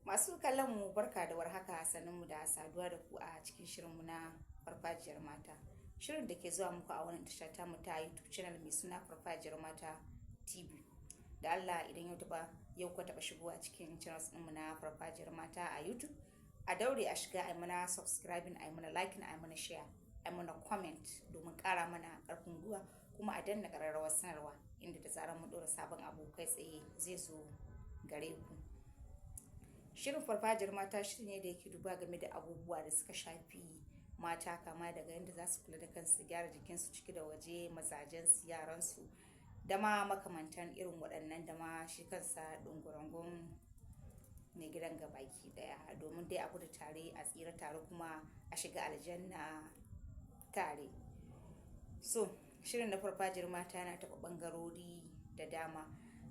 Masu kallon mu barka da warhaka, mu da saduwa da ku a cikin shirinmu na farfajiyar mata. Shirin da ke zuwa muku a wannan tasha ta mu ta YouTube channel mai suna Farfajiyar Mata TV. Da Allah idan yau ka taba shigowa cikin channel ɗinmu na Farfajiyar Mata a YouTube, a daure a shiga a mana subscribing, a mana liking, a mana share, a mana comment domin ƙara mana ƙarfin gwiwa, kuma a danna ƙararrawar sanarwa inda da zarar mun ɗora sabon abu kai tsaye zai zo gare ku. Shirin Farfajiyar Mata shiri ne da yake duba game da abubuwa da suka shafi mata, kama daga yadda za su kula da kansu, gyara jikinsu ciki da waje, mazajensu, yaransu, da ma makamantan irin waɗannan, da ma shi kansa ɗungurangun mai gidan gabaki ɗaya, domin dai a gudu tare, a tsira tare, kuma a shiga aljanna tare. So shirin na Farfajiyar Mata yana taɓa ɓangarori da dama.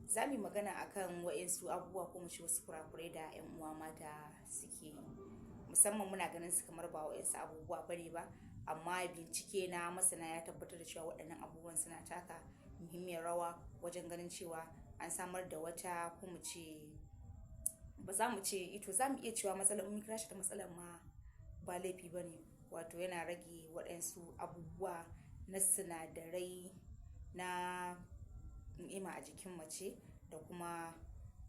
Za mu yi magana akan waɗansu abubuwa ko mu ci wasu kurakurai da 'yan uwa mata suke yi, musamman muna ganin su kamar ba waɗansu abubuwa bane ba, amma bincike na masana ya tabbatar da cewa waɗannan abubuwan suna taka muhimmiyar rawa wajen ganin cewa an samar da wata, ko mu ce ba za mu ce ito, za mu iya cewa matsalar, mun kira shi da matsalar ma ba laifi bane, wato yana rage waɗansu abubuwa na sinadarai na ni'ima a jikin mace, da kuma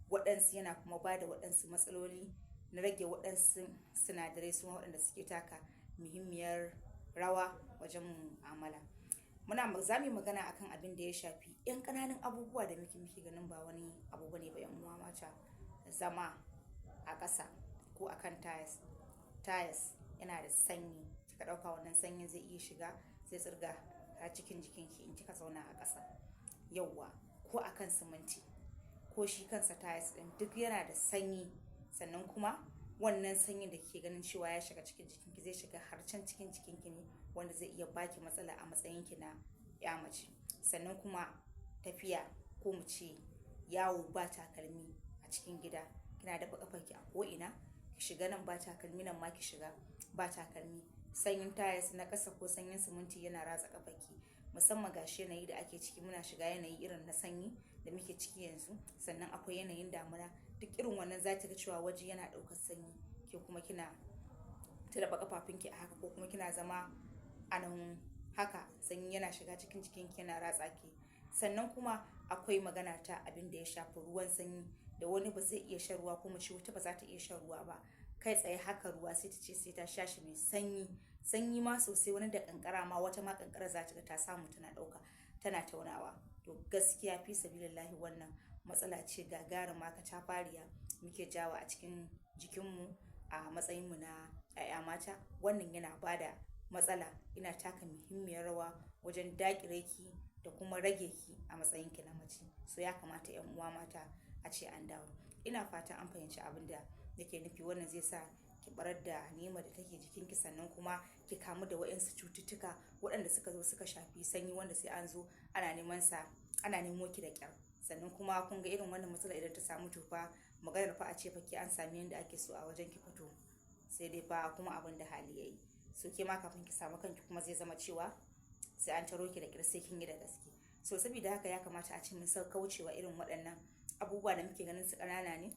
waɗansu yana kuma ba da waɗansu matsaloli na rage waɗansu sinadarai su waɗanda suke taka muhimmiyar rawa wajen mu'amala. Za mu yi magana akan abin da ya shafi 'yan ƙananan abubuwa da muke ganin ba wani abu bane ba 'yan uwa mata. Zama a ƙasa ko akan tayas yana da sanyi, kika ɗauka wannan sanyin zai iya shiga, zai tsirga har cikin jikinki in kika zauna a ƙasa. Yauwa, ko akan siminti, ko shi kansa tayas ɗin duk yana da sanyi, sannan kuma wannan sanyin da kike ganin cewa ya shiga cikin jikinki zai shiga har can cikin jikinki ne, wanda zai iya baki matsala a matsayinki na ya mace. Sannan kuma tafiya ko mu ce yawo ba takalmi a cikin gida, kina dafa kafarki a ko'ina, ki shiga nan ba takalmi, nan ma ki shiga ba takalmi. Sanyin tayas na ƙasa ko sanyin siminti yana ratsa kafarki, musamman gashi yanayi da ake ciki, muna shiga yanayi irin na sanyi da muke ciki yanzu, sannan akwai yanayin damuna, duk irin wannan za ta ga cewa waje yana ɗaukar sanyi, ke kuma kina ta dafa kafafunki a haka, ko kuma kina zama a nan haka, sanyi yana shiga cikin jikinki yana ratsa ki. Sannan kuma akwai magana ta abin da ya shafi ruwan sanyi, da wani ba zai iya shan ruwa, ko mu ce wata ba za ta iya shan ruwa ba kai tsaye haka ruwa, sai ta ce sai ta sha shi mai sanyi ma sosai, wani da kankara ma, wata ma kankara za ta ga ta samu tana ɗauka tana taunawa. To gaskiya fi sabilillahi wannan matsala ce gagaruma ta fariya muke jawa a cikin jikinmu a matsayinmu na 'ya'ya mata. Wannan yana bada matsala, ina taka muhimmiyar rawa wajen daƙire ki da kuma rage ki a matsayinki na mace. So ya kamata 'yan uwa mata a ce an dawo. Ina fatan an fahimci abin da nake nufi. Wannan zai sa ki barar da ni'imar da take jikinki, sannan kuma ki kamu da waɗansu cututtuka waɗanda suka zo suka shafi sanyi, wanda sai an zo ana nemo ki da ƙyar. Sannan kuma kun ga irin wannan matsala idan ta samu, to fa maganar fa a ce fa ki an sami yanda ake so a wajen ki fito, sai dai fa kuma abin da hali yayi. So ke ma kafin ki samu kanki kuma zai zama cewa sai an taro ki da ƙyar, sai kin yi da gaske. So saboda haka ya kamata a ce mun kaucewa irin waɗannan abubuwa da muke ganin su ƙanana ne,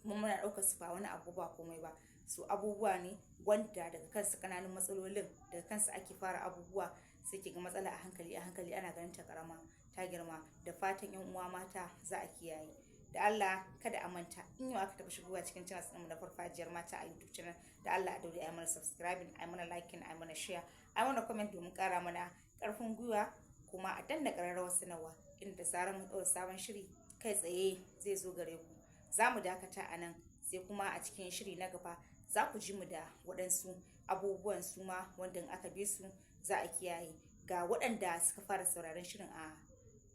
kuma muna ɗaukar su ba wani abu ba komai ba. So abubuwa ne wanda daga kansu ƙananun matsalolin, daga kansu ake fara abubuwa, sai ki ga matsala a hankali ana ganin ta ƙarama ta girma. Da fatan 'yan uwa mata za a kiyaye. Da Allah kada a manta, in yau aka taɓa shigowa cikin channel ɗinmu na Farfajiyar Mata a YouTube channel, da Allah a daure a mana subscribing, a mana liking, a mana share, a mana comment domin ƙara mana ƙarfin gwiwa, kuma a danna ƙararrawar sanarwa inda da zarar mun ɗaura sabon shiri kai tsaye zai zo gare ku. Za mu dakata a nan, sai kuma a cikin shiri na gaba za ku ji mu da waɗansu abubuwan su ma wanda in aka bi su za a kiyaye. Ga waɗanda suka fara sauraron shirin a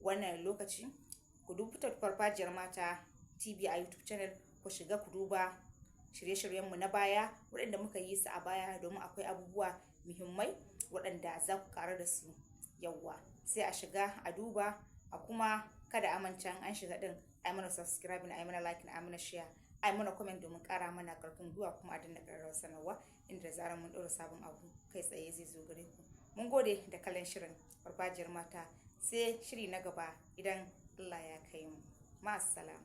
wannan lokaci, ku duba Farfajiyar Mata TV a YouTube channel, ku shiga ku duba shirye-shiryenmu na baya waɗanda muka yi su a baya, domin akwai abubuwa muhimmai waɗanda za ku ƙaru da su. Yawwa, sai a shiga a duba, a kuma kada a manta an shiga din ai mana subscribing, ai mana liking, ai mana share, ai mana comment domin ƙara mana ƙarfin gwiwa, kuma a danna ƙararrawar sanarwa inda zarar mun ɗora sabon abu kai tsaye zai zo gare ku. Mun gode da kallon shirin Farfajiyar Mata, sai shiri na gaba idan Allah ya kai mu. Ma'assalam.